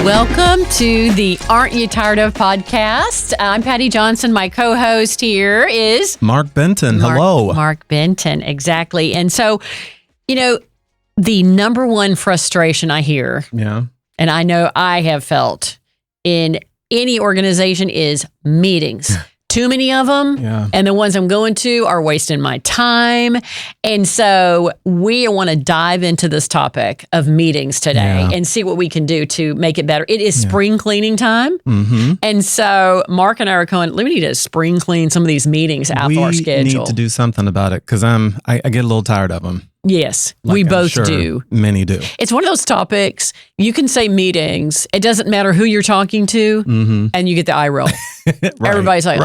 Welcome to the Aren't You Tired Of podcast. I'm Patty Johnson. My co-host here is Mark Benton. Hello. Mark Benton, exactly. And so, the number one frustration I hear, and I know I have felt in any organization, is meetings. Too many of them, and the ones I'm going to are wasting my time. And so we want to dive into this topic of meetings today and see what we can do to make it better. It is spring cleaning time. And so Mark and I are going, we need to spring clean some of these meetings out of our schedule. We need to do something about it because I get a little tired of them. Yes, we both do. Many do. It's one of those topics, you can say meetings, it doesn't matter who you're talking to, and you get the eye roll. Everybody's like,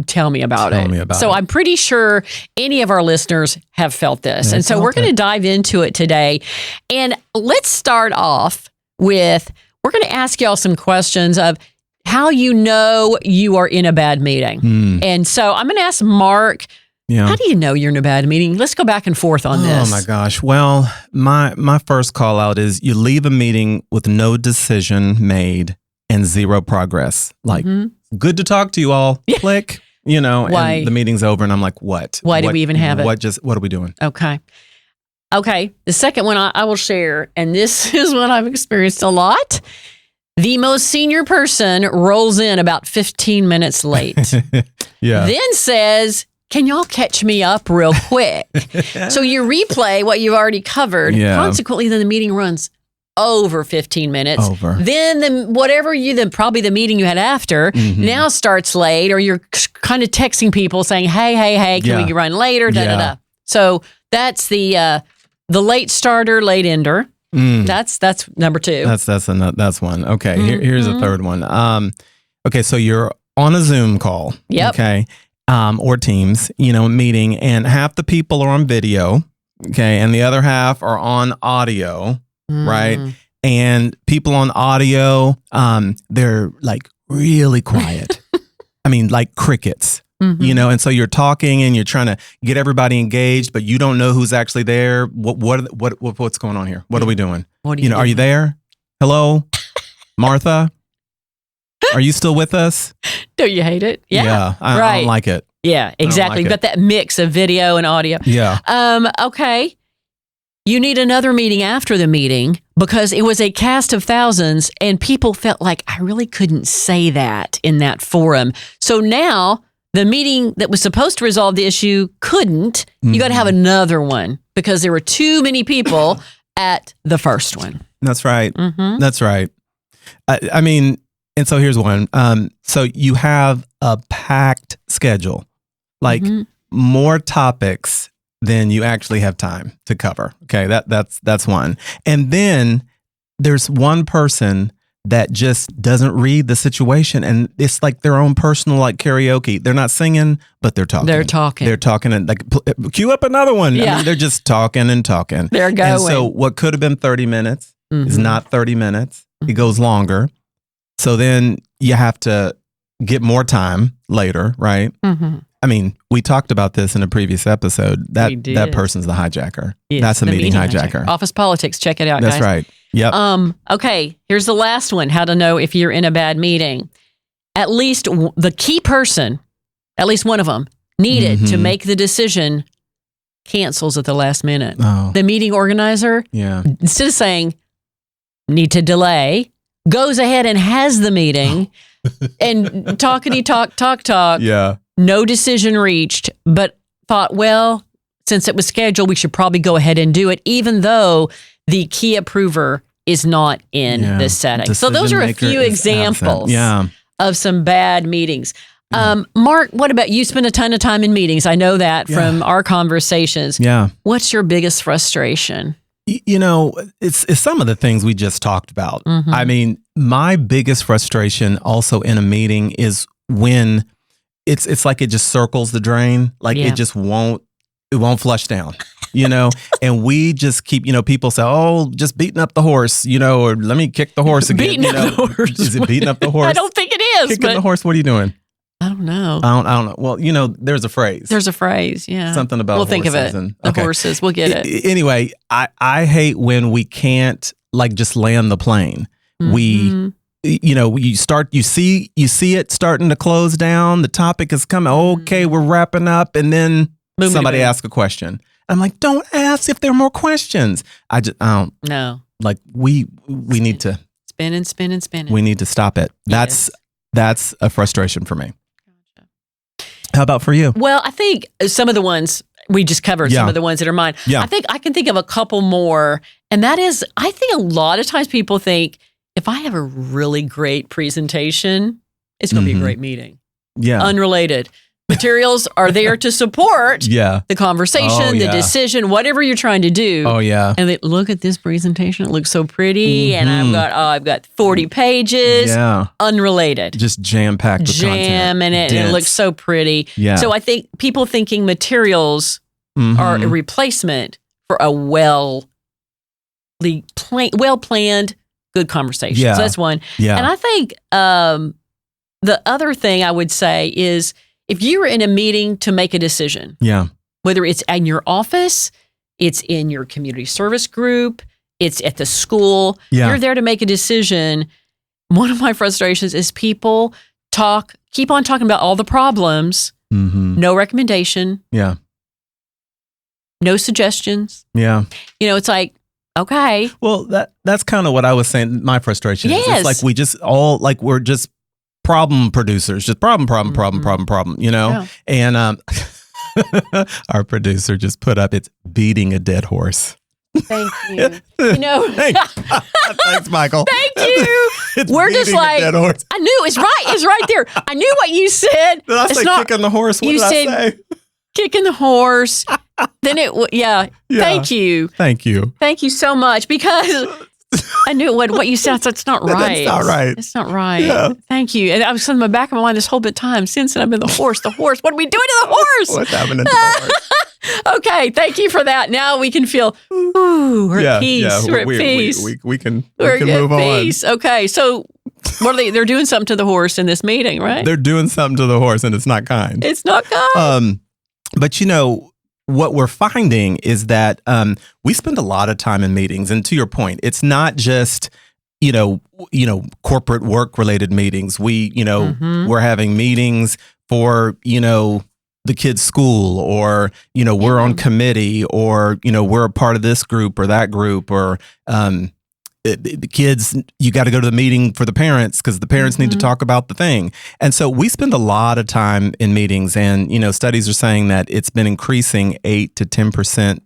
tell me about it. So I'm pretty sure any of our listeners have felt this. And so we're going to dive into it today. And let's start off with, we're going to ask y'all some questions of how you know you are in a bad meeting. And so I'm going to ask Mark, how do you know you're in a bad meeting? Let's go back and forth on this. Oh my gosh. Well, my first call out is you leave a meeting with no decision made and zero progress. Like, good to talk to you all. Click, and the meeting's over and I'm like, what? Why do we even have it? What are we doing? Okay. The second one I will share, and this is what I've experienced a lot. The most senior person rolls in about 15 minutes late. Then says, can y'all catch me up real quick? So you replay what you've already covered. Consequently, then the meeting runs over 15 minutes. Then probably the meeting you had after now starts late, or you're kind of texting people saying, hey, can we run later? So that's the late starter, late ender. That's number two. That's one. Okay, here's a third one. Okay, so you're on a Zoom call. Okay. Or Teams, meeting, and half the people are on video, okay, and the other half are on audio, right? And people on audio, they're like really quiet. I mean, like crickets, and so you're talking and you're trying to get everybody engaged, but you don't know who's actually there. What's going on here? What are we doing? Are you there? Hello, Martha? Are you still with us? Don't you hate it? Yeah. I don't like it. Yeah, exactly. You've got that mix of video and audio. Okay. You need another meeting after the meeting because it was a cast of thousands and people felt like I really couldn't say that in that forum. So now the meeting that was supposed to resolve the issue couldn't. You got to have another one because there were too many people at the first one. That's right. That's right. I mean, and so here's one. So you have a packed schedule, like more topics than you actually have time to cover. Okay, that's one. And then there's one person that just doesn't read the situation, and it's like their own personal like karaoke. They're not singing, but they're talking. They're talking, and like cue up another one. I mean, they're just talking and talking. They're going. And so what could have been 30 minutes is not 30 minutes. It goes longer. So then you have to get more time later, right? I mean, we talked about this in a previous episode. That person's the hijacker. Yes, that's a meeting hijacker. Office politics. Check it out, guys. That's right. Yep. Okay, here's the last one. How to know if you're in a bad meeting. At least the key person, at least one of them, needed to make the decision cancels at the last minute. The meeting organizer, instead of saying, need to delay, goes ahead and has the meeting and talkity talk. No decision reached, but thought, well, since it was scheduled, we should probably go ahead and do it, even though the key approver is not in this setting. So those are a few examples of some bad meetings. Mark, what about you? Spend a ton of time in meetings. I know that from our conversations. What's your biggest frustration? It's some of the things we just talked about. I mean, my biggest frustration also in a meeting is when it's like it just circles the drain. Like it just won't flush down, and we just keep, people say, oh, just beating up the horse, or let me kick the horse again. Beating up the horse. Is it beating up the horse? I don't think it is. Kicking the horse. What are you doing? I don't know. I don't know. Well, there's a phrase. Yeah. Something about we'll think of it. The horses. We'll get it. Anyway, I hate when we can't like just land the plane We, you see it starting to close down. The topic is coming. Okay, we're wrapping up. And then somebody asks a question. I'm like, don't ask if there are more questions. I don't. No. Like we need to. Spinning. We need to stop it. That's a frustration for me. Gotcha. How about for you? Well, I think some of the ones we just covered, some of the ones that are mine. Yeah. I think I can think of a couple more. And that is, I think a lot of times people think if I have a really great presentation, it's going to be a great meeting. Yeah. Unrelated. Materials are there to support the conversation, the decision, whatever you're trying to do. Oh, yeah. And they look at this presentation. It looks so pretty. And I've got 40 pages. Yeah. Unrelated. Just jam-packed with Jam in it. And it looks so pretty. Yeah. So I think people thinking materials are a replacement for a well-planned, good conversation. Yeah. So that's one. Yeah. And I think the other thing I would say is, if you were in a meeting to make a decision, whether it's in your office, it's in your community service group, it's at the school, you're there to make a decision. One of my frustrations is people keep on talking about all the problems, no recommendation, no suggestions. Yeah. It's like, okay. Well, that's kind of what I was saying. My frustration is it's like we're just problem producers, just problem, and our producer just put up, it's beating a dead horse. Thank you. Thanks, Michael. Thank you. We're just like, I knew it's right there. I knew what you said. Did I say kicking the horse? What did I say? Kicking the horse. Then thank you. Thank you so much, because I knew what you said. It's not right. That's not right. It's not right. Yeah. Thank you. And I was in the back of my mind this whole bit of time since I've been the horse. The horse. What are we doing to the horse? What's happening to the horse? Okay. Thank you for that. Now we can feel, we're at peace. Yeah. We're at peace. We can move on. Okay. So what are they? They're doing something to the horse in this meeting, right? They're doing something to the horse, and it's not kind. It's not kind. But what we're finding is that we spend a lot of time in meetings, and to your point, it's not just corporate work related meetings. We're having meetings for the kids' school, or we're on committee, or we're a part of this group or that group, or the kids, you got to go to the meeting for the parents because the parents need to talk about the thing. And so we spend a lot of time in meetings, and, studies are saying that it's been increasing 8 to 10%,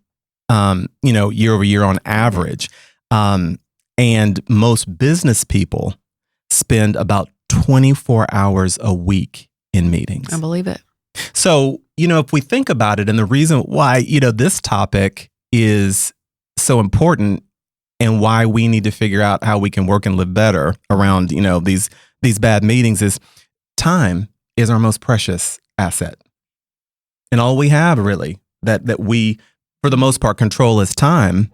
year over year on average. And most business people spend about 24 hours a week in meetings. I believe it. So, if we think about it, and the reason why, this topic is so important, and why we need to figure out how we can work and live better around, these bad meetings, is time is our most precious asset. And all we have really that we, for the most part, control is time.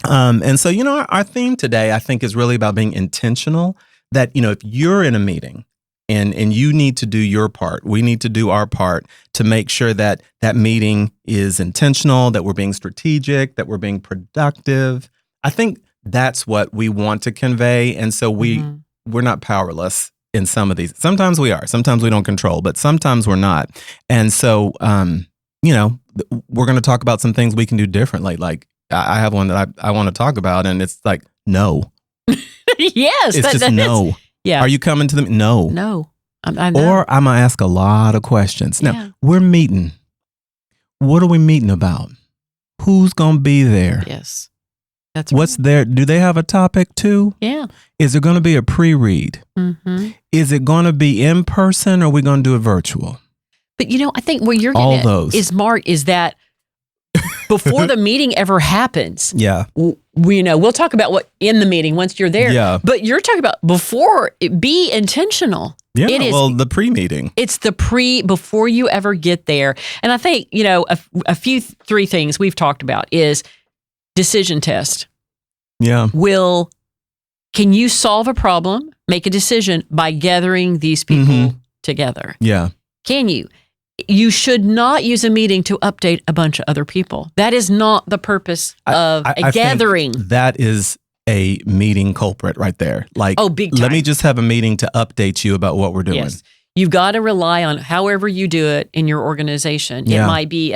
And so, our theme today, I think, is really about being intentional, that, if you're in a meeting and you need to do your part, we need to do our part to make sure that that meeting is intentional, that we're being strategic, that we're being productive. I think that's what we want to convey. And so we're not powerless in some of these. Sometimes we are. Sometimes we don't control, but sometimes we're not. And so, we're going to talk about some things we can do differently. Like, I have one that I want to talk about, and it's like, no. Yes. It's just no. Yeah. Are you coming to the No. No. Or I'm going to ask a lot of questions. Now, we're meeting. What are we meeting about? Who's going to be there? Yes. What's there? Do they have a topic too? Yeah. Is there going to be a pre-read? Is it going to be in person, or are we going to do it virtual? But I think what you're getting at is, Mark, is that before the meeting ever happens, we'll talk about what in the meeting once you're there. Yeah. But you're talking about before. Be intentional. Yeah. The pre-meeting. It's the before you ever get there. And I think three things we've talked about is decision test. Yeah. Can you solve a problem, make a decision by gathering these people together? Yeah. Can you? You should not use a meeting to update a bunch of other people. That is not the purpose of a gathering. That is a meeting culprit right there. Like, oh, big time. Let me just have a meeting to update you about what we're doing. Yes. You've got to rely on however you do it in your organization. Yeah. It might be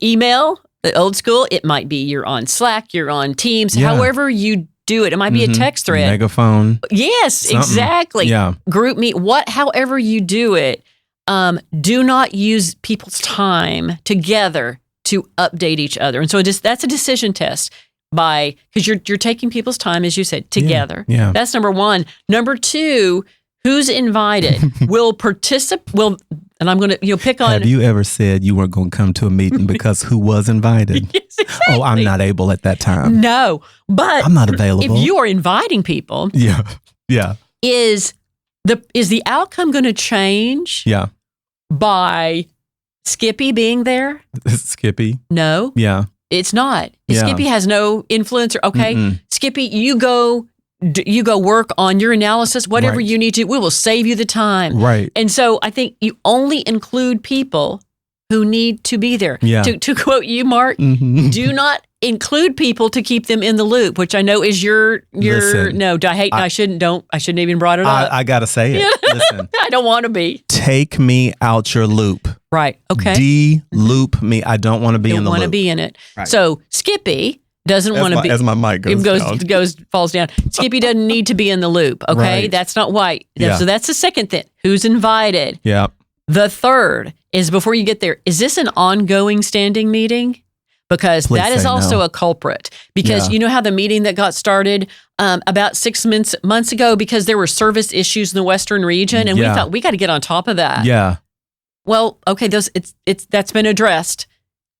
email, the old school. It might be you're on Slack, you're on Teams, however you do it. It might be a text thread. Megaphone. Yes, something. Exactly. Yeah. Group meet, however you do it. Do not use people's time together to update each other. And so that's a decision test because you're taking people's time, as you said, together. Yeah. That's number one. Number two, who's invited will participate. And I'm going to pick on. Have you ever said you weren't going to come to a meeting because who was invited? Yes, exactly. Oh, I'm not able at that time. No, but I'm not available. If you are inviting people, yeah, is the outcome going to change? Yeah, by Skippy being there? Skippy? No. Yeah, it's not. Yeah. Skippy has no influence. Okay, Skippy, you go work on your analysis, whatever you need to. We will save you the time. Right. And so I think you only include people who need to be there. Yeah. To quote you, Mark, do not include people to keep them in the loop, which I know is your Listen, no. I shouldn't even brought it up. I gotta say it. Listen, I don't want to be. Take me out your loop. Right. Okay. De-loop me. I don't want to be in the loop. Want to be in it. Right. So Skippy doesn't want to be. As my mic falls down. Skippy doesn't need to be in the loop. Okay, Right. That's not why. Yeah. So that's the second thing. Who's invited? Yeah. The third is before you get there. Is this an ongoing standing meeting? Because Please that is say also no. a culprit. Because you know how the meeting that got started about 6 months ago because there were service issues in the Western region, and we thought we got to get on top of that. Yeah. Well, okay, that's been addressed.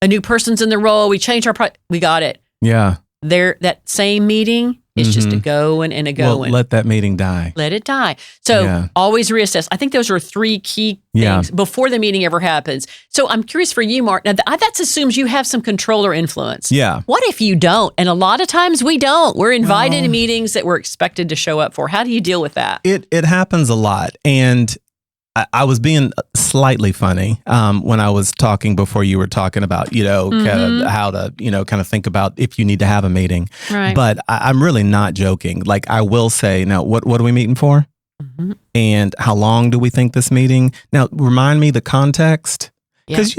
A new person's in the role. We changed we got it. Yeah. That same meeting is just a going and a going. Well, let that meeting die. Let it die. So always reassess. I think those are three key things before the meeting ever happens. So I'm curious for you, Mark. Now, that assumes you have some control or influence. Yeah. What if you don't? And a lot of times we don't. We're invited to meetings that we're expected to show up for. How do you deal with that? It happens a lot. And I was being slightly funny when I was talking before you were talking about, kind of how to, kind of think about if you need to have a meeting. Right. But I'm really not joking. Like I will say, now, what are we meeting for? And how long do we think this meeting? Now, remind me the context. Because,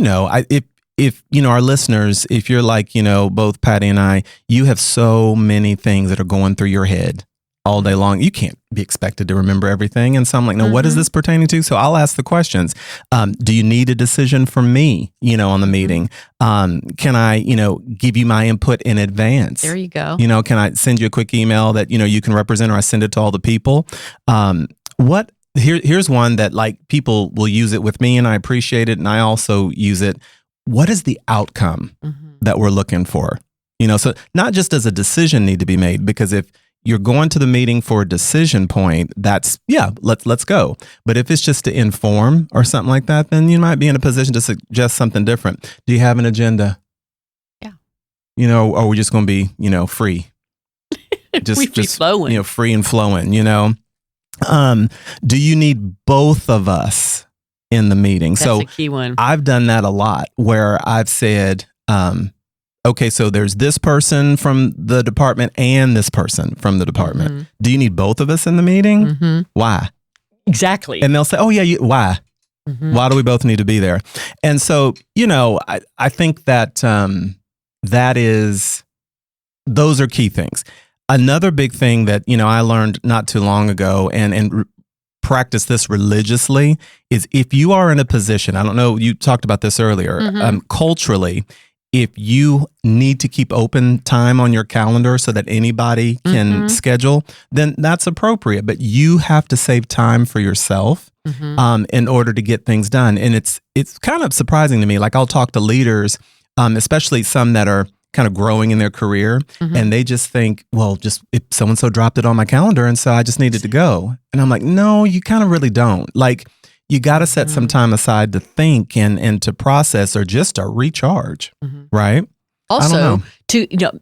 if our listeners, if you're like, both Patti and I, you have so many things that are going through your head all day long. You can't be expected to remember everything. And so I'm like, no, what is this pertaining to? So I'll ask the questions. Do you need a decision from me, on the meeting? Can I, give you my input in advance? There you go. Can I send you a quick email that, you can represent, or I send it to all the people? Here's one that like people will use it with me and I appreciate it. And I also use it. What is the outcome that we're looking for? So not just does a decision need to be made, because if you're going to the meeting for a decision point, that's, let's go. But if it's just to inform or something like that, then you might be in a position to suggest something different. Do you have an agenda? Yeah. Or are we just going to be, free? Just flowing. Free and flowing, Do you need both of us in the meeting? That's a key one. I've done that a lot where I've said, okay, so there's this person from the department and this person from the department. Do you need both of us in the meeting? Why? Exactly. And they'll say, oh, yeah, why? Why do we both need to be there? And so, I think that those are key things. Another big thing that, I learned not too long ago and practice this religiously is if you are in a position, I don't know, you talked about this earlier, culturally, if you need to keep open time on your calendar so that anybody can schedule, then that's appropriate. But you have to save time for yourself in order to get things done. And it's kind of surprising to me. Like I'll talk to leaders, especially some that are kind of growing in their career, and they just think, well, just if so-and-so dropped it on my calendar and so I just needed to go. And I'm like, no, you kind of really don't. Like, you got to set some time aside to think and to process or just to recharge, right? Also,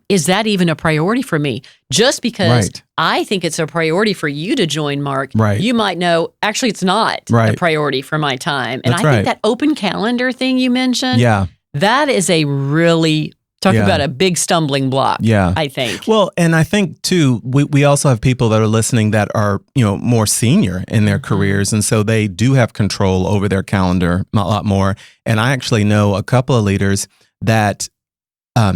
is that even a priority for me? Just because I think it's a priority for you to join, Mark, you might know, actually, it's not a priority for my time. And I think that open calendar thing you mentioned, that is a really Talk about a big stumbling block. Yeah. I think. Well, and I think too, we also have people that are listening that are, more senior in their careers. And so they do have control over their calendar a lot more. And I actually know a couple of leaders that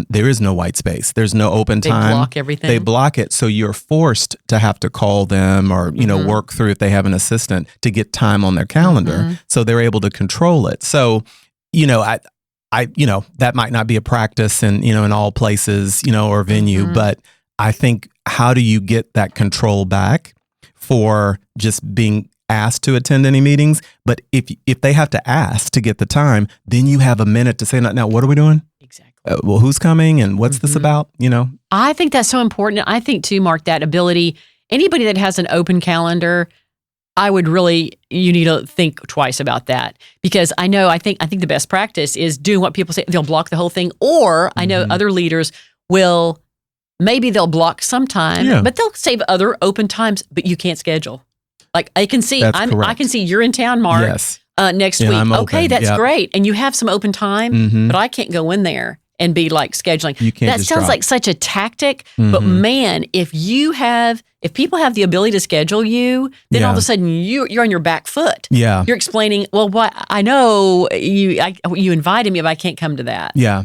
there is no white space. There's no open time. They block everything. They block it. So you're forced to have to call them or, work through if they have an assistant to get time on their calendar. So they're able to control it. So, that might not be a practice in all places, or venue, but I think how do you get that control back for just being asked to attend any meetings? But if they have to ask to get the time, then you have a minute to say, now, what are we doing? Exactly. Well, who's coming and what's this about? I think that's so important. I think too, Mark, that ability, anybody that has an open calendar, you need to think twice about that, because I think the best practice is doing what people say. They'll block the whole thing. Or I know other leaders maybe they'll block some time, but they'll save other open times, but you can't schedule. Like I can see, I can see you're in town, Mark, next week. Okay, that's great. And you have some open time, but I can't go in there and be like scheduling. You can't. That sounds like such a tactic, but man, if people have the ability to schedule you, then all of a sudden you're on your back foot. Yeah. You're explaining, well, what I know you invited me, but I can't come to that. Yeah.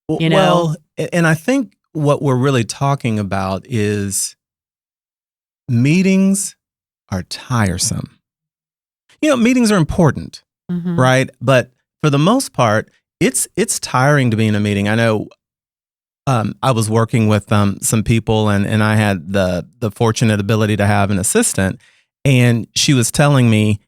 Well, and I think what we're really talking about is meetings are tiresome. Meetings are important, right? But for the most part, it's tiring to be in a meeting. I know I was working with some people and I had the fortunate ability to have an assistant, and she was telling me,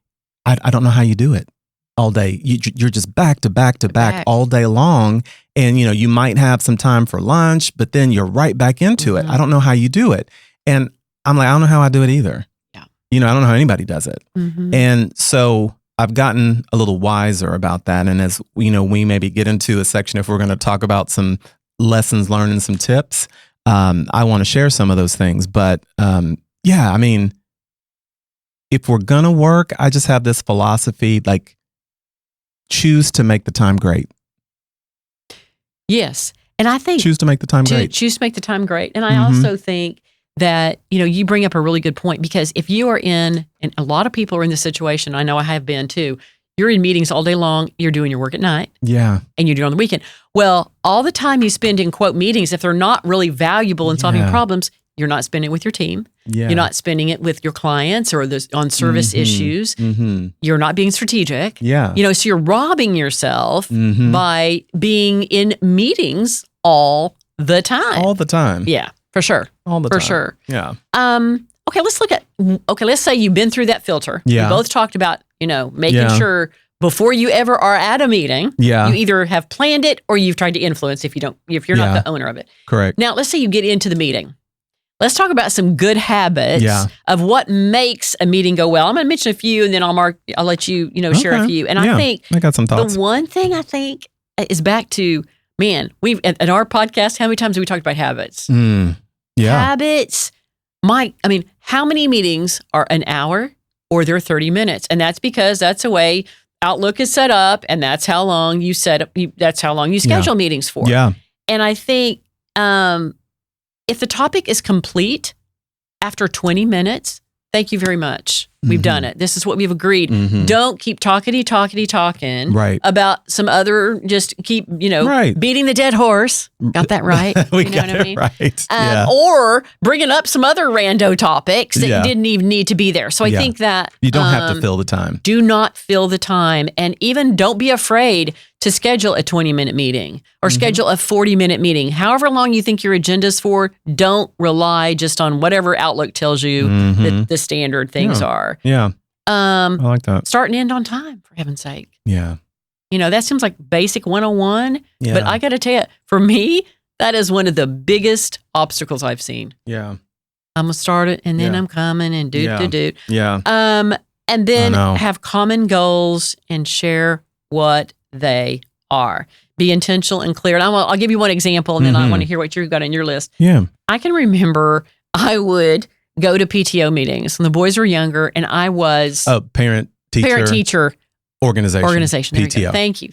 I don't know how you do it all day. You're just back to back to back all day long. And, you might have some time for lunch, but then you're right back into it. I don't know how you do it. And I'm like, I don't know how I do it either. Yeah. I don't know how anybody does it. And so I've gotten a little wiser about that. And as we maybe get into a section, if we're going to talk about some lessons learned and some tips, I want to share some of those things. But if we're going to work, I just have this philosophy, like, choose to make the time great. Yes. And I think choose to make the time great. Choose to make the time great. And I also think that, you bring up a really good point, because if you are and a lot of people are in this situation, I know I have been too, you're in meetings all day long, you're doing your work at night. Yeah. And you do it on the weekend. Well, all the time you spend in quote meetings, if they're not really valuable in solving problems, you're not spending it with your team. Yeah. You're not spending it with your clients or on service issues. You're not being strategic. Yeah. So you're robbing yourself by being in meetings all the time. All the time. Yeah, for sure. All the time. For sure. Yeah. Okay, let's say you've been through that filter. Yeah. We both talked about, making sure before you ever are at a meeting, you either have planned it or you've tried to influence if you're not the owner of it. Correct. Now, let's say you get into the meeting. Let's talk about some good habits of what makes a meeting go well. I'm going to mention a few, and then I'll let you, share a few. And I think I got some thoughts. The one thing I think is back to, man, we've at our podcast, how many times have we talked about habits? Habits. How many meetings are an hour or they're 30 minutes? And that's because that's the way Outlook is set up, and that's how long you schedule meetings for. Yeah. And I think if the topic is complete after 20 minutes, thank you very much. We've done it. This is what we've agreed. Don't keep talking about some other, just keep, beating the dead horse. Got that right? We got it right. Or bringing up some other rando topics that didn't even need to be there. So I think that you don't have to fill the time. Do not fill the time. And even don't be afraid to schedule a 20-minute meeting or schedule a 40-minute meeting. However long you think your agenda's for, don't rely just on whatever Outlook tells you that the standard things are. Yeah. I like that. Start and end on time, for heaven's sake. Yeah. That seems like basic 101. Yeah. But I got to tell you, for me, that is one of the biggest obstacles I've seen. Yeah. I'm going to start it, and then I'm coming, and do. Yeah. And then have common goals and share what they are. Be intentional and clear. And I'll give you one example, and then I want to hear what you've got on your list. Yeah. I can remember I would go to PTO meetings when the boys were younger, and I was parent teacher organization. There PTO. Thank you.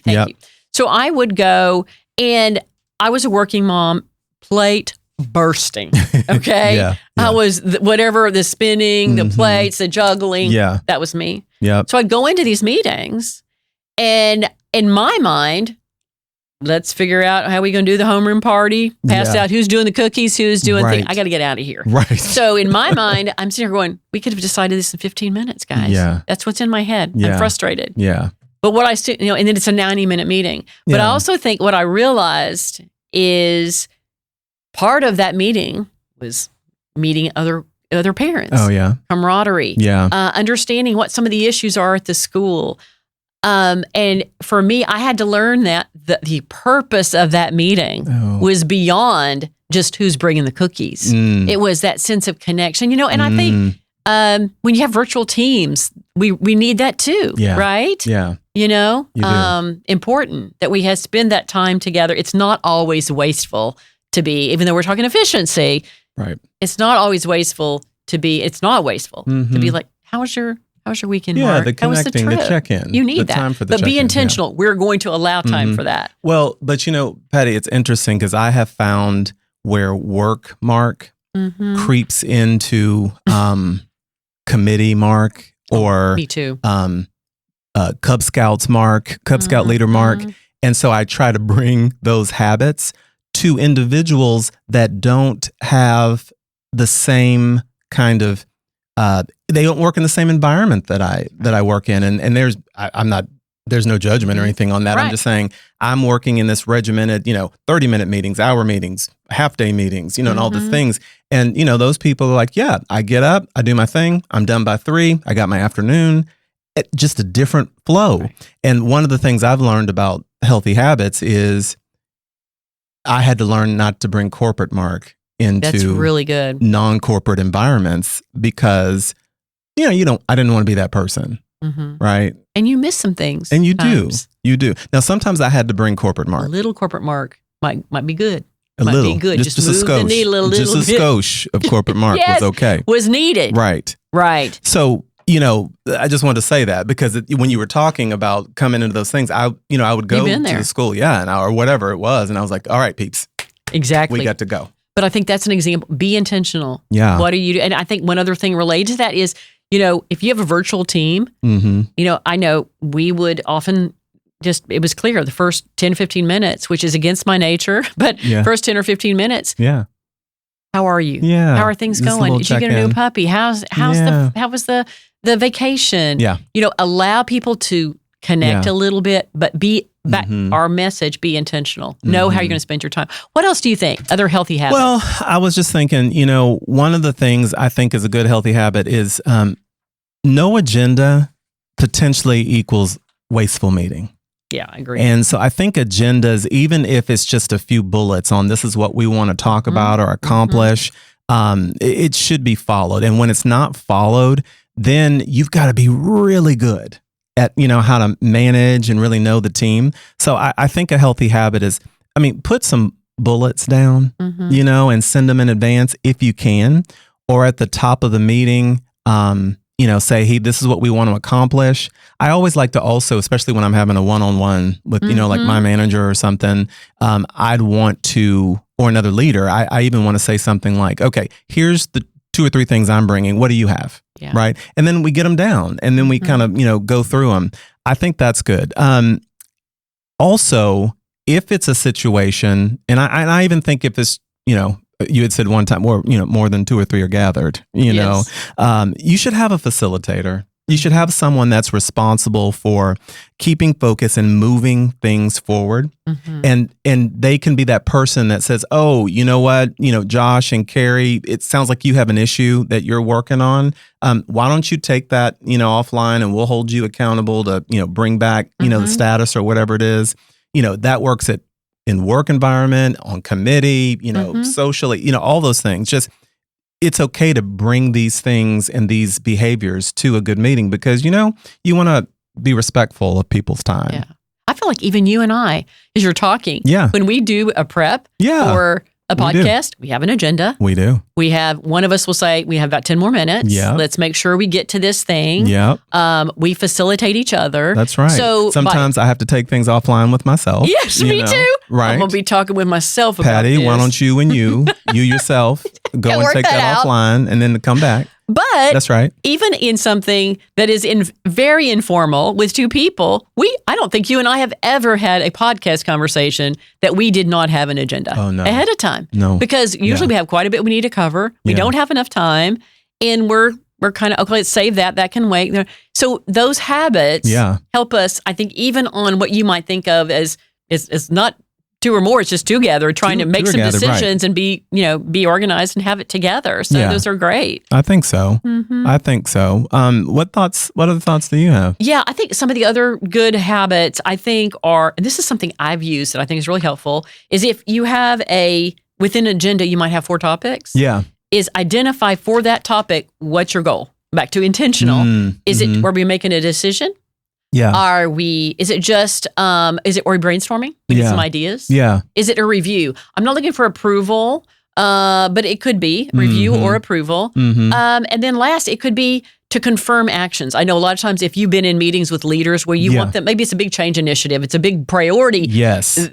So I would go, and I was a working mom, plate bursting. Okay. Yeah. I was whatever, the spinning, the plates, the juggling. Yeah. That was me. Yeah. So I'd go into these meetings and in my mind, let's figure out how we going to do the homeroom party, pass out who's doing the cookies, who's doing things. I got to get out of here. Right. So in my mind, I'm sitting here going, we could have decided this in 15 minutes, guys. Yeah. That's what's in my head. Yeah. I'm frustrated. Yeah. But what I still, and then it's a 90-minute meeting. But I also think what I realized is part of that meeting was meeting other parents. Oh, yeah. Camaraderie. Yeah. Understanding what some of the issues are at the school. And for me, I had to learn that the purpose of that meeting was beyond just who's bringing the cookies. It was that sense of connection, and I think when you have virtual teams, we need that too, right? Yeah. Important that we spend that time together. It's not always wasteful to be, even though we're talking efficiency, right? It's not always wasteful to be. It's not wasteful to be like, how was your weekend, Mark? The connecting, the check-in. You need the that. time for the but be intentional. We're going to allow time for that. Well, but Patti, it's interesting because I have found where work Mark creeps into committee Mark or me too. Cub Scouts Mark, Cub Scout leader Mark. And so I try to bring those habits to individuals that don't have the same kind of they don't work in the same environment that I work in, and there's no judgment or anything on that. Right. I'm just saying I'm working in this regimented 30-minute meetings, hour meetings, half-day meetings, and all the things. And those people are like, yeah, I get up, I do my thing, I'm done by 3, I got my afternoon. Just a different flow. Right. And one of the things I've learned about healthy habits is I had to learn not to bring corporate Mark into That's really good. non-corporate environments because, I didn't want to be that person. Right. And you miss some things. And you do. Now, sometimes I had to bring corporate Mark. A little corporate Mark might be good. Might be good. Just a move skosh. the needle a little just a bit. skosh of corporate Mark was okay. Was needed. Right. So, I just wanted to say that because when you were talking about coming into those things, I would go to the school, or whatever it was. And I was like, all right, peeps. Exactly. We got to go. But I think that's an example. Be intentional. Yeah. What do you do? And I think one other thing related to that is, if you have a virtual team, I know we would often it was clear the first 10, 15 minutes, which is against my nature, but first 10 or 15 minutes. Yeah. How are you? Yeah. How are things going? Did you get a new puppy? how was the vacation? Yeah. Allow people to connect a little bit, but our message, be intentional. Know how you're going to spend your time. What else do you think? Other healthy habits? Well, I was just thinking, one of the things I think is a good healthy habit is no agenda potentially equals wasteful meeting. Yeah, I agree. And so I think agendas, even if it's just a few bullets on this is what we want to talk about or accomplish, it should be followed. And when it's not followed, then you've got to be really good at, how to manage and really know the team. So I think a healthy habit is, put some bullets down, and send them in advance if you can, or at the top of the meeting, say, hey, this is what we want to accomplish. I always like to also, especially when I'm having a one-on-one with, like my manager or something, I'd want to, or another leader, I even want to say something like, okay, here's the 2 or 3 things I'm bringing. What do you have? Yeah. Right. And then we get them down and then we kind of, go through them. I think that's good. Also, if it's a situation, and I even think if it's, you had said one time more than 2 or 3 are gathered, you should have a facilitator. You should have someone that's responsible for keeping focus and moving things forward. And they can be that person that says, oh, you know what, Josh and Carrie, it sounds like you have an issue that you're working on. Why don't you take that, offline and we'll hold you accountable to, bring back, the status or whatever it is. That works in work environment, on committee, socially, all those things. Just it's okay to bring these things and these behaviors to a good meeting because, you want to be respectful of people's time. Yeah. I feel like even you and I, as you're talking, when we do a prep or a podcast, we have an agenda. We do. We have, one of us will say, we have about 10 more minutes. Yeah. Let's make sure we get to this thing. Yeah. We facilitate each other. That's right. So sometimes I have to take things offline with myself. Yes, me too. Right. I'm going to be talking with myself about Patty, this. why don't you and you yourself, go and take that offline and then come back. But that's right. Even in something that is very informal with two people, I don't think you and I have ever had a podcast conversation that we did not have an agenda ahead of time. No. Because usually we have quite a bit we need to cover. We don't have enough time. And we're kind of, okay, let's save that. That can wait. So those habits help us, I think, even on what you might think of as not two or more, it's just together, trying to make some decisions and be organized and have it together. So those are great. I think so. Mm-hmm. I think so. What other thoughts do you have? Yeah, I think some of the other good habits I think are, and this is something I've used that I think is really helpful, is if you have within an agenda, you might have 4 topics. Yeah. Is identify for that topic, what's your goal? Back to intentional. Is it, are we making a decision? Yeah. Is it just, are we brainstorming? We get some ideas? Yeah. Is it a review? I'm not looking for approval, but it could be review or approval. Mm-hmm. And then last, it could be to confirm actions. I know a lot of times if you've been in meetings with leaders where you want them, maybe it's a big change initiative, it's a big priority. Yes. An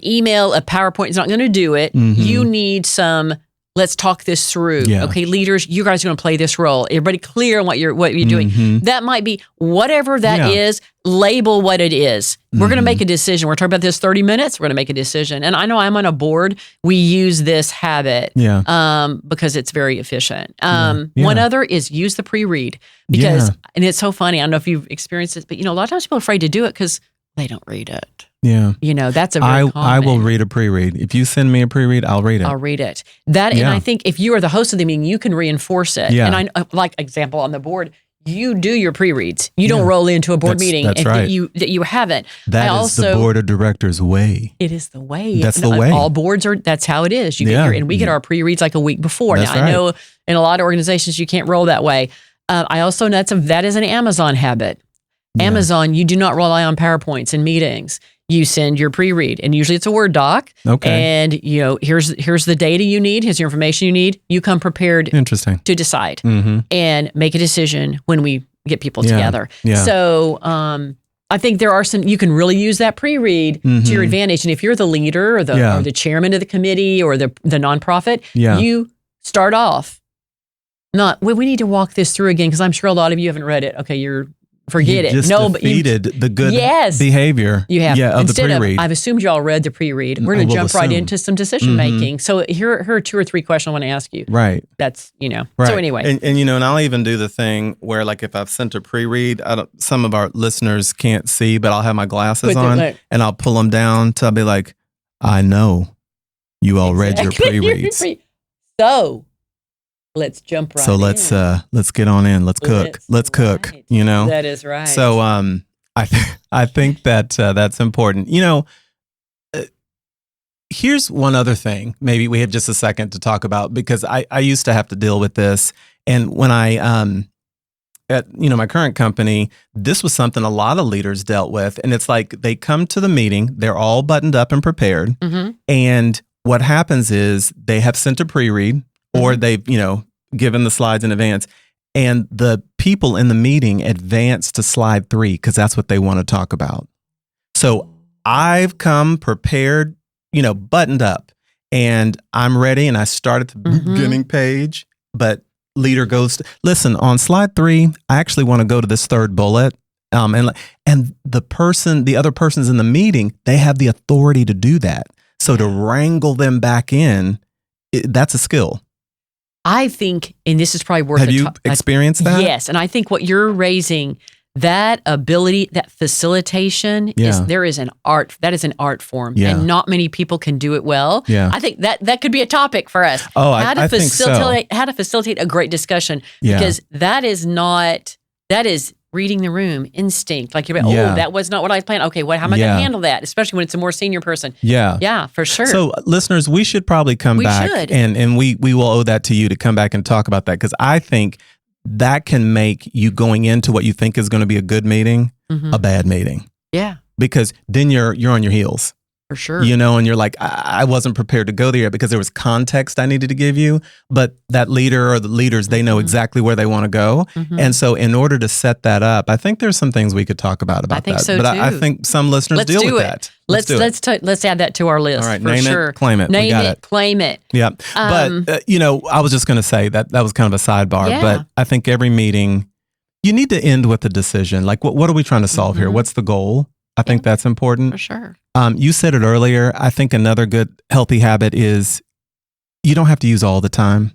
email, a PowerPoint is not going to do it. Mm-hmm. You need some, let's talk this through. Yeah. Okay, leaders, you guys are going to play this role. Everybody clear on what you're doing. Mm-hmm. That might be whatever that is, label what it is. We're going to make a decision. We're talking about this 30 minutes. We're going to make a decision. And I know I'm on a board. We use this habit because it's very efficient. One other is use the pre-read because, and it's so funny. I don't know if you've experienced this, but a lot of times people are afraid to do it because they don't read it. Yeah. That's a very common. I will read a pre-read. If you send me a pre-read, I'll read it. I'll read it. And I think if you are the host of the meeting, you can reinforce it. Yeah. And like example on the board, you do your pre-reads. You don't roll into a board meeting that you haven't. That is the board of directors' way. It is the way. That's the way. All boards that's how it is. You get and we get our pre-reads like a week before. That's now I know in a lot of organizations you can't roll that way. I also know that is an Amazon habit. Amazon, you do not rely on PowerPoints in meetings. You send your pre-read, and usually it's a Word doc. Okay. And here's the data you need. Here's your information you need. You come prepared. Interesting. To decide and make a decision when we get people together. Yeah. So I think there are some you can really use that pre-read to your advantage. And if you're the leader or the chairman of the committee or the nonprofit, you start off. We need to walk this through again because I'm sure a lot of you haven't read it. Okay, forget it. Defeated the good behavior. You have. Of the pre-read. I've assumed you all read the pre-read. We're going to jump right into some decision making. So here are 2 or 3 questions I want to ask you. Right. That's Right. So anyway, and I'll even do the thing where like if I've sent a pre-read, some of our listeners can't see, but I'll have my glasses on and I'll pull them down to be like, I know you all read your pre-reads. So. Let's jump right in. So let's get on in. Let's cook. Let's cook. That is right. So I think that that's important. Here's one other thing. Maybe we have just a second to talk about because I used to have to deal with this, and when I at my current company, this was something a lot of leaders dealt with, and it's like they come to the meeting, they're all buttoned up and prepared, and what happens is they have sent a pre-read. Or they've, given the slides in advance. And the people in the meeting advance to slide 3 because that's what they want to talk about. So I've come prepared, buttoned up. And I'm ready. And I start at the beginning page. But leader goes, listen, on slide 3, I actually want to go to this 3rd bullet. And the other persons in the meeting, they have the authority to do that. So to wrangle them back in, that's a skill. I think, and this is probably worth Have you experienced that? Yes. And I think what you're raising, that ability, that facilitation, there is an art, that is an art form. Yeah. And not many people can do it well. Yeah. I think that could be a topic for us. Oh, I think so. How to facilitate a great discussion. Because that is reading the room, instinct. Like you're like, that was not what I planned. Okay, how am I going to handle that? Especially when it's a more senior person. Yeah. Yeah, for sure. So listeners, we should probably come back and we will owe that to you to come back and talk about that because I think that can make you going into what you think is going to be a good meeting, a bad meeting. Yeah. Because then you're on your heels. For sure. And you're like, I wasn't prepared to go there because there was context I needed to give you, but that leader or the leaders, they know exactly where they want to go. And so in order to set that up, I think there's some things we could talk about I think that. So but too. I think some listeners deal with that. Let's add that to our list. All right, for name sure. it, claim it. Name we got it, claim it. Yeah. But, I was just going to say that was kind of a sidebar, but I think every meeting, you need to end with a decision. Like, what are we trying to solve here? What's the goal? I think that's important. For sure. You said it earlier. I think another good, healthy habit is you don't have to use all the time.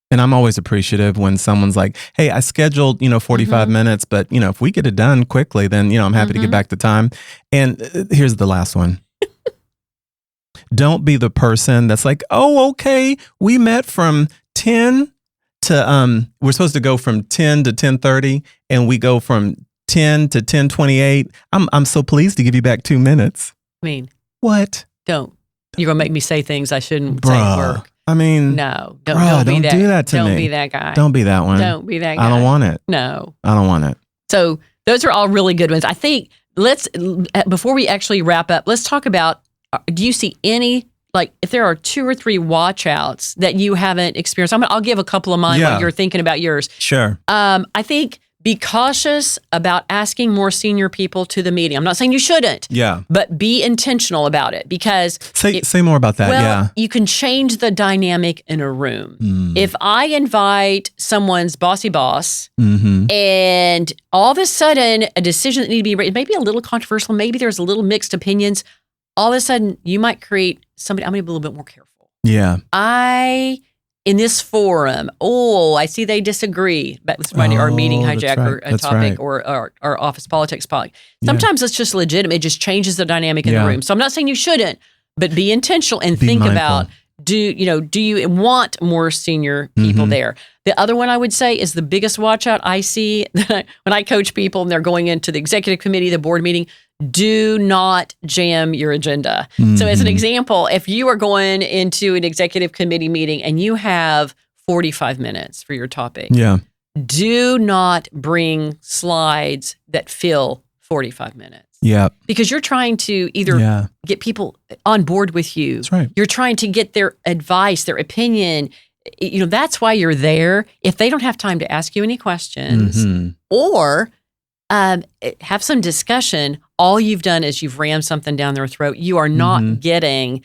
And I'm always appreciative when someone's like, hey, I scheduled, 45 minutes, but, if we get it done quickly, then, I'm happy to get back to time. And here's the last one. Don't be the person that's like, oh, okay, we met from 10 to, we're supposed to go from 10 to 10:30 and we go from 10 to 10:28. I'm so pleased to give you back 2 minutes. I mean, what? Don't. You're going to make me say things I shouldn't say at work. I mean, no, don't do that to me. Don't be that guy. Don't be that one. Don't be that guy. I don't want it. No. I don't want it. So those are all really good ones. I think before we actually wrap up, let's talk about, do you see any, like if there are 2 or 3 watch outs that you haven't experienced? I'll give a couple of mine while you're thinking about yours. Sure. I think be cautious about asking more senior people to the meeting. I'm not saying you shouldn't. Yeah. But be intentional about it because say more about that. You can change the dynamic in a room. If I invite someone's bossy boss and all of a sudden a decision that needs to be made, maybe a little controversial, maybe there's a little mixed opinions, all of a sudden you might create somebody, I'm going to be a little bit more careful. Yeah. In this forum, I see they disagree. But it's our meeting hijacker topic or our office politics topic. Sometimes it's just legitimate. It just changes the dynamic in the room. So I'm not saying you shouldn't, but be intentional and think mindful. About, do you want more senior people there? The other one I would say is the biggest watch out I see when I coach people and they're going into the executive committee, the board meeting. Do not jam your agenda. So as an example, if you are going into an executive committee meeting and you have 45 minutes for your topic, do not bring slides that fill 45 minutes. Yeah. Because you're trying to either get people on board with you. That's right. You're trying to get their advice, their opinion. That's why you're there. If they don't have time to ask you any questions or have some discussion, all you've done is you've rammed something down their throat. You are not getting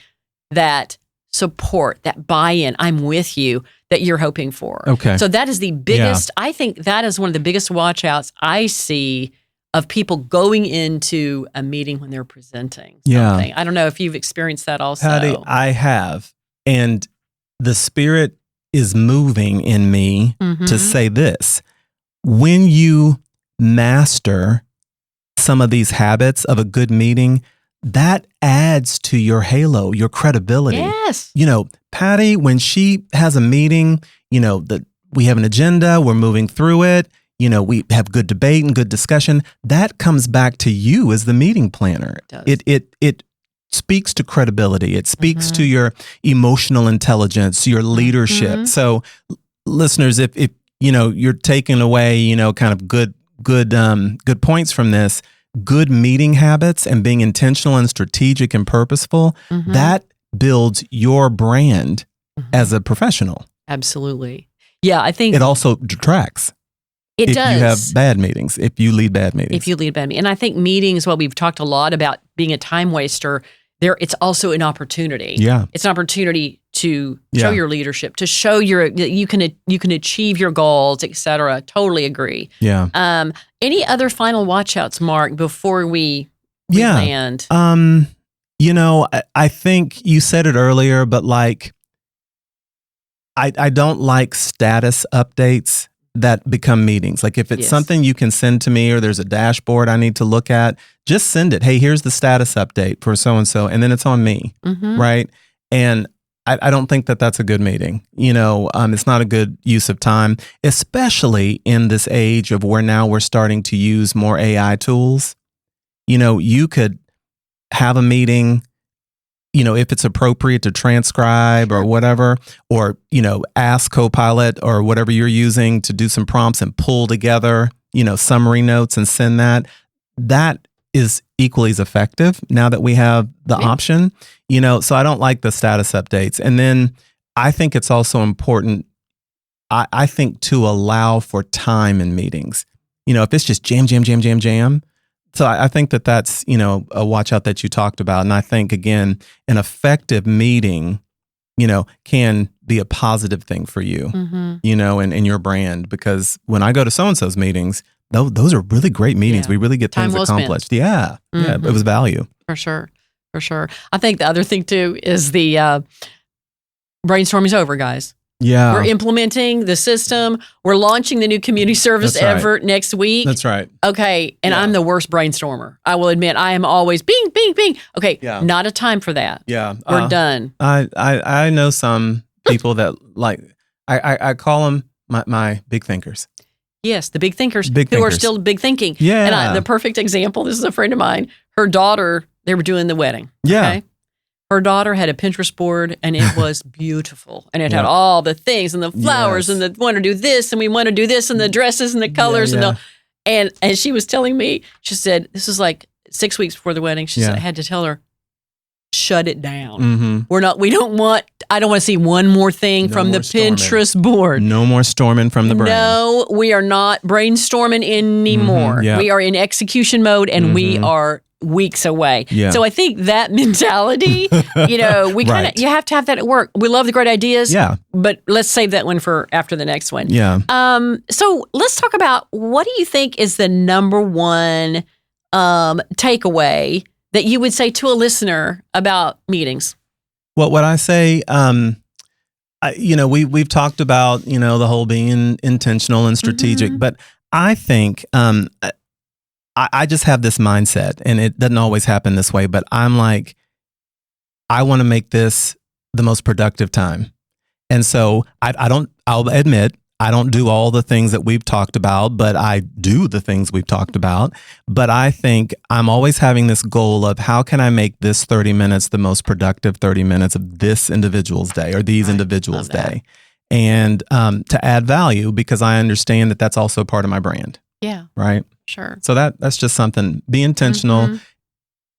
that support, that buy-in, I'm with you, that you're hoping for. Okay. So that is the biggest, I think that is one of the biggest watch outs I see of people going into a meeting when they're presenting something. I don't know if you've experienced that also. Patti, I have. And the Spirit is moving in me to say this. When you master some of these habits of a good meeting, that adds to your halo, your credibility. Yes. Patti, when she has a meeting, we have an agenda, we're moving through it, we have good debate and good discussion. That comes back to you as the meeting planner. It speaks to credibility. It speaks to your emotional intelligence, your leadership. So listeners, if you're taking away, kind of good points from this, good meeting habits and being intentional and strategic and purposeful, that builds your brand as a professional. Absolutely. Yeah, I think it also detracts. It does. If you have bad meetings, if you lead bad meetings. And I think meetings, we've talked a lot about being a time waster. It's also an opportunity. Yeah. It's an opportunity to show your leadership, to show you can achieve your goals, et cetera. Totally agree. Yeah. Any other final watch outs, Mark, before we land? I think you said it earlier, but I don't like status updates that become meetings. Like if it's something you can send to me or there's a dashboard I need to look at, just send it. Hey, here's the status update for so-and-so. And then it's on me, right? And I don't think that that's a good meeting. It's not a good use of time, especially in this age of where now we're starting to use more AI tools. You could have a meeting, if it's appropriate to transcribe or whatever, or, ask Copilot or whatever you're using to do some prompts and pull together, summary notes and send that. That is equally as effective now that we have the option, so I don't like the status updates. And then I think it's also important, I think, to allow for time in meetings. If it's just jam. So I think that's, a watch out that you talked about. And I think, again, an effective meeting, can be a positive thing for you, and your brand. Because when I go to so-and-so's meetings, those are really great meetings. Yeah. We really get things accomplished. Yeah. Yeah. It was value. For sure. I think the other thing too is the brainstorming's over, guys. Yeah. We're implementing the system. We're launching the new community service effort next week. That's right. Okay. And I'm the worst brainstormer. I will admit, I am always bing, bing, bing. Okay. Yeah. Not a time for that. Yeah. We're done. I know some people that I call them my big thinkers. Yes. The big thinkers who are still big thinking. Yeah. And the perfect example, this is a friend of mine, her daughter, they were doing the wedding. Yeah. Okay? Her daughter had a Pinterest board, and it was beautiful. And it had all the things and the flowers and the want to do this, and we want to do this, and the dresses and the colors. And she was telling me, she said, this was like 6 weeks before the wedding. She said, I had to tell her, shut it down. Mm-hmm. I don't want to see one more thing from the Pinterest board. No more storming from the brain. No, we are not brainstorming anymore. Mm-hmm, We are in execution mode, and we are weeks away. Yeah. So I think that mentality, we kind of, you have to have that at work. We love the great ideas, but let's save that one for after the next one. Yeah. So let's talk about, what do you think is the number one takeaway that you would say to a listener about meetings? Well, what I say, we've talked about, the whole being intentional and strategic, but I think, I just have this mindset, and it doesn't always happen this way, but I'm like, I want to make this the most productive time. And so I'll admit, I don't do all the things that we've talked about, but I do the things we've talked about. But I think I'm always having this goal of, how can I make this 30 minutes the most productive 30 minutes of this individual's day, or these individuals' day, and to add value, because I understand that that's also part of my brand. Yeah. Right. Sure. So that's just something. Be intentional.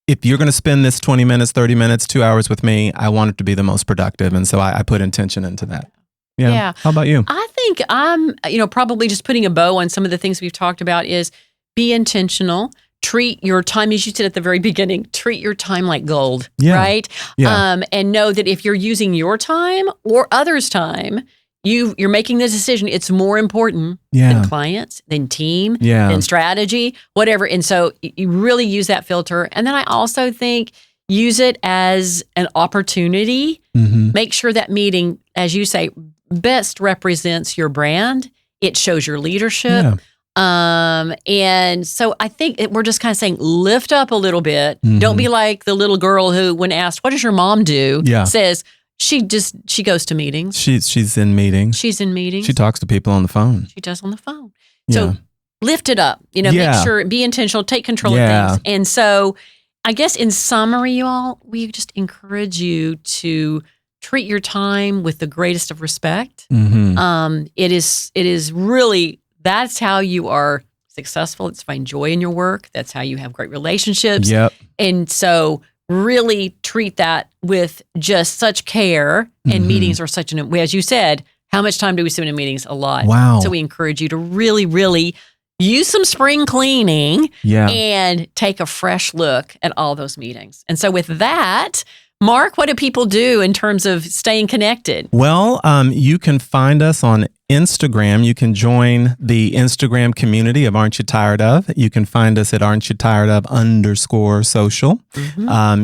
If you're going to spend this 20 minutes, 30 minutes, 2 hours with me, I want it to be the most productive. And so I put intention into that. Yeah. How about you? I think I'm, probably just putting a bow on some of the things we've talked about is, be intentional. Treat your time, as you said at the very beginning, treat your time like gold, right? Yeah. And know that if you're using your time or others' time, you're making the decision. It's more important than clients, than team, than strategy, whatever. And so you really use that filter. And then I also think, use it as an opportunity. Make sure that meeting, as you say, best represents your brand. It shows your leadership. And so I think we're just kind of saying, lift up a little bit. Don't be like the little girl who, when asked, what does your mom do? Says, she goes to meetings. She's in meetings. She's in meetings. She talks to people on the phone. She does on the phone. So lift it up, make sure, be intentional, take control of things. And so I guess in summary, you all, we just encourage you to treat your time with the greatest of respect. It is really, that's how you are successful. It's find joy in your work. That's how you have great relationships. And so really treat that with just such care. And meetings are such as you said, how much time do we spend in meetings? A lot. Wow. So we encourage you to really, really use some spring cleaning and take a fresh look at all those meetings. And so with that, Mark, what do people do in terms of staying connected? Well, you can find us on Instagram. You can join the Instagram community of Aren't You Tired Of? You can find us at Aren't You Tired Of _social.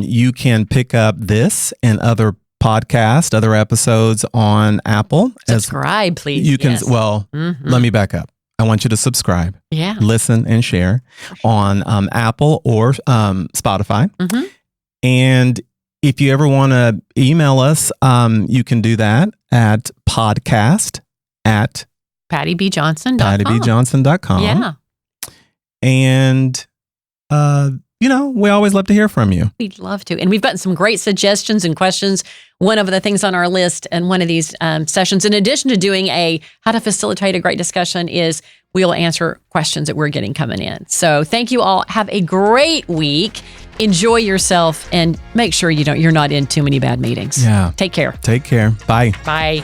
You can pick up this and other podcasts, other episodes on Apple. Subscribe, please. You can, let me back up. I want you to subscribe, listen, and share on Apple or Spotify. And if you ever want to email us, you can do that at podcast@PattyBJohnson.com. Yeah. And we always love to hear from you. We'd love to. And we've gotten some great suggestions and questions. One of the things on our list and one of these sessions, in addition to doing how to facilitate a great discussion, is we'll answer questions that we're getting coming in. So thank you all. Have a great week. Enjoy yourself and make sure you're not in too many bad meetings. Yeah. Take care. Take care. Bye. Bye.